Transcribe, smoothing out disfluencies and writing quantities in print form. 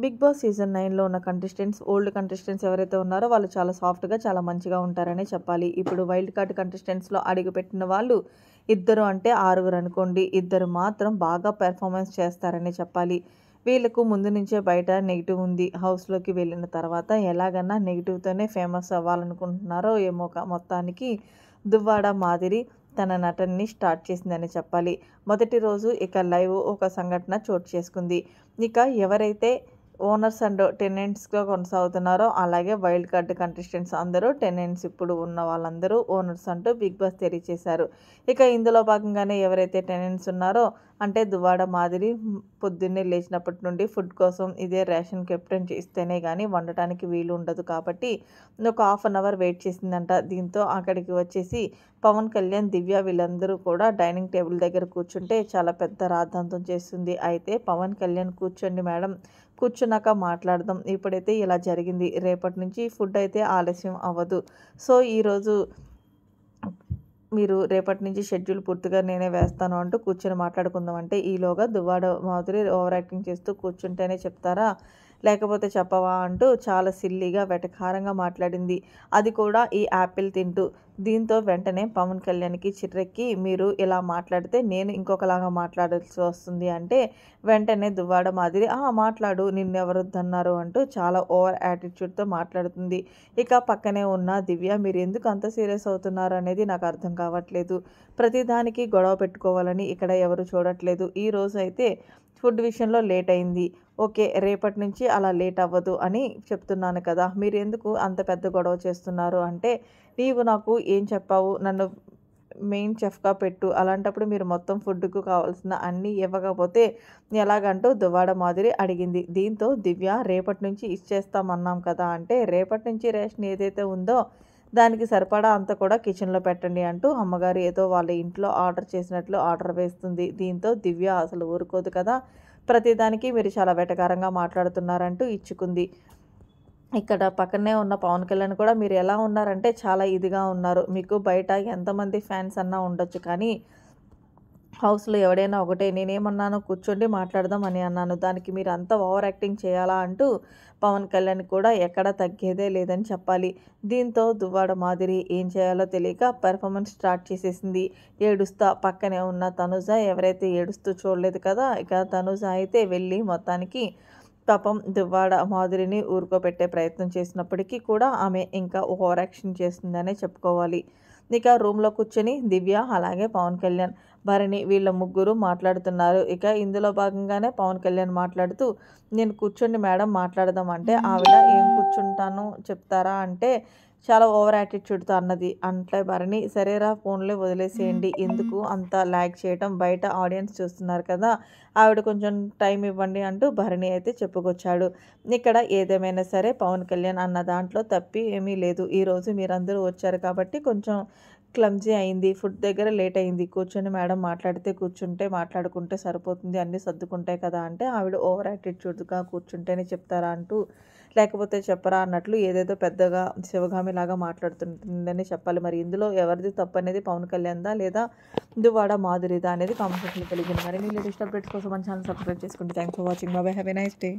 Big boss season 9లో ఉన్న old contestants ఎవరైతే ఉన్నారో వాళ్ళు చాలా సాఫ్ట్‌గా, చాలా మంచిగా ఉంటారనే చెప్పాలి. ఇప్పుడు వైల్డ్ కార్డ్ కంటెస్టెంట్స్‌లో అడుగుపెట్టిన వాళ్ళు ఇద్దరు అంటే ఆరుగురు అనుకోండి. ఇద్దరు మాత్రం బాగా పెర్ఫార్మన్స్ చేస్తారనే చెప్పాలి. వీళ్ళకు ముందు నుంచే బయట నెగెటివ్ ఉంది. హౌస్‌లోకి వెళ్ళిన తర్వాత ఎలాగన్నా నెగెటివ్‌తోనే ఫేమస్ అవ్వాలనుకుంటున్నారో ఏమో మొత్తానికి దువ్వాడ మాదిరి తన నటనని స్టార్ట్ చేసిందనే చెప్పాలి. మొదటి రోజు ఇక లైవ్ ఒక సంఘటన చోటు చేసుకుంది. ఇక ఎవరైతే ఓనర్స్ అండ్ టెనెంట్స్‌గా కొనసాగుతున్నారో, అలాగే వైల్డ్ కార్డ్ కంటెస్టెంట్స్ అందరూ టెనెంట్స్ ఇప్పుడు ఉన్న వాళ్ళందరూ ఓనర్స్ అంటూ బిగ్ బాస్ తెలియచేశారు. ఇక ఇందులో భాగంగానే ఎవరైతే టెనెంట్స్ ఉన్నారో అంటే దువ్వాడ మాదిరి పొద్దున్నే లేచినప్పటి నుండి ఫుడ్ కోసం ఇదే రేషన్ కెప్టెన్ ఇస్తేనే గానీ వండటానికి వీలు ఉండదు కాబట్టి ఒక హాఫ్ అన్ అవర్ వెయిట్ చేసిందంట. దీంతో అక్కడికి వచ్చేసి పవన్ కళ్యాణ్, దివ్య వీళ్ళందరూ కూడా డైనింగ్ టేబుల్ దగ్గర కూర్చుంటే చాలా పెద్ద రాద్ధాంతం చేస్తుంది. అయితే పవన్ కళ్యాణ్ కూర్చోండి మేడం, కూర్చున్నాక మాట్లాడదాం. ఇప్పుడైతే ఇలా జరిగింది. రేపటి నుంచి ఫుడ్ అయితే ఆలస్యం అవ్వదు. సో, ఈరోజు మీరు రేపటి నుంచి షెడ్యూల్ పూర్తిగా నేనే వేస్తాను అంటూ కూర్చొని మాట్లాడుకుందాం అంటే, ఈలోగా దువ్వాడ మాధురి ఓవర్ యాక్టింగ్ చేస్తూ కూర్చుంటేనే చెప్తారా? లేకపోతే చెప్పవా? అంటూ చాలా సిల్లీగా, వెటకారంగా మాట్లాడింది. అది కూడా ఈ యాపిల్ తింటూ. దీంతో వెంటనే పవన్ కళ్యాణ్‌కి చిర్రెక్కి మీరు ఇలా మాట్లాడితే నేను ఇంకొకలాగా మాట్లాడాల్సి వస్తుంది అంటే, వెంటనే దువ్వాడ మాదిరి మాట్లాడు నిన్నెవరొద్దన్నారు అంటూ చాలా ఓవర్ యాటిట్యూడ్‌తో మాట్లాడుతుంది. ఇక పక్కనే ఉన్న దివ్య మీరెందుకు అంత సీరియస్ అవుతున్నారు అనేది నాకు అర్థం కావట్లేదు. ప్రతిదానికి గొడవ పెట్టుకోవాలని ఇక్కడ ఎవరు చూడట్లేదు. ఈరోజు అయితే ఫుడ్ విషయంలో లేట్ అయింది. ఓకే. రేపటి నుంచి అలా లేట్ అవ్వదు అని చెప్తున్నాను కదా! మీరెందుకు అంత పెద్ద గొడవ చేస్తున్నారు అంటే, నీవు నాకు ఏం చెప్పావు? నన్ను మెయిన్ చెఫ్‌గా పెట్టు. అలాంటప్పుడు మీరు మొత్తం ఫుడ్‌కు కావాల్సిన అన్నీ ఇవ్వకపోతే ఎలాగంటూ దువ్వాడ మాధురి అడిగింది. దీంతో దివ్య రేపటి నుంచి ఇచ్చేస్తామన్నాం కదా! అంటే రేపటి నుంచి రేషన్ ఏదైతే ఉందో దానికి సరిపడా అంతా కూడా కిచెన్‌లో పెట్టండి అంటూ అమ్మగారు ఏదో వాళ్ళ ఇంట్లో ఆర్డర్ చేసినట్లు ఆర్డర్ వేస్తుంది. దీంతో దివ్య అసలు ఊరుకోదు కదా! ప్రతిదానికి మీరు చాలా వెటకారంగా మాట్లాడుతున్నారంటూ ఇచ్చుకుంది. ఇక్కడ పక్కనే ఉన్న పవన్ కళ్యాణ్ కూడా మీరు ఎలా ఉన్నారంటే చాలా ఇదిగా ఉన్నారు. మీకు బయట ఎంతమంది ఫ్యాన్స్ అన్నా ఉండొచ్చు కానీ హౌస్‌లో ఎవడైనా ఒకటే. నేనేమన్నాను కూర్చోండి మాట్లాడదాం అని అన్నాను. దానికి మీరు అంతా ఓవర్ యాక్టింగ్ చేయాలా అంటూ పవన్ కళ్యాణ్ కూడా ఎక్కడ తగ్గేదే లేదని చెప్పాలి. దీంతో దువ్వాడ మాదిరి ఏం చేయాలో తెలియక పెర్ఫార్మన్స్ స్టార్ట్ చేసేసింది. ఏడుస్తా పక్కనే ఉన్న తనుజ ఎవరైతే ఏడుస్తూ చూడలేదు కదా! ఇక తనుజ అయితే వెళ్ళి మొత్తానికి పాపం దువ్వాడ మాధురిని ఊరుకోబెట్టే ప్రయత్నం చేసినప్పటికీ కూడా ఆమె ఇంకా ఓవర్ యాక్షన్ చేస్తుందనే చెప్పుకోవాలి. ఇక రూమ్‌లో కూర్చొని దివ్య, అలాగే పవన్ కళ్యాణ్, భరణి వీళ్ళ ముగ్గురు మాట్లాడుతున్నారు. ఇక ఇందులో భాగంగానే పవన్ కళ్యాణ్ మాట్లాడుతూ, "నేను కూర్చోండి మేడం మాట్లాడదాం" అంటే ఆవిడ "ఏం కూర్చుంటాను చెప్తారా?" అంటే చాలా ఓవర్ యాటిట్యూడ్‌తో అన్నది. అంటే భరణి "సరేరా పోనీలే వదిలేసేయండి. ఎందుకు అంత లాగ్ చేయటం బయట ఆడియన్స్ చూస్తున్నారు కదా! ఆవిడ కొంచెం టైం ఇవ్వండి" అంటూ భరణి అయితే చెప్పుకొచ్చాడు. ఇక్కడ ఏదేమైనా సరే పవన్ కళ్యాణ్ అన్న దాంట్లో తప్పి ఏమీ లేదు. ఈరోజు మీరందరూ వచ్చారు కాబట్టి కొంచెం క్లమ్జీ అయింది. ఫుడ్ దగ్గర లేట్ అయింది. కూర్చొని మేడం మాట్లాడితే కూర్చుంటే మాట్లాడుకుంటే సరిపోతుంది. అన్నీ సర్దుకుంటాయి కదా! అంటే ఆవిడ ఓవర్ యాటిట్యూడ్‌గా కూర్చుంటేనే చెప్తారా అంటూ, లేకపోతే చెప్పరా అన్నట్లు ఏదేదో పెద్దగా శివగామిలాగా మాట్లాడుతుంటుందని చెప్పాలి. మరి ఇందులో ఎవరిది తప్పనేది పవన్ కళ్యాణ్‌దా లేదా దువ్వాడ మాధురిదా అనేది కామెంట్ సెక్షన్‌లో తెలియజేయండి. మరిన్ని లేటెస్ట్ అప్డేట్స్ కోసం మన ఛానల్ సబ్స్క్రైబ్ చేసుకోండి. Thanks for watching. By by. Have a nice day.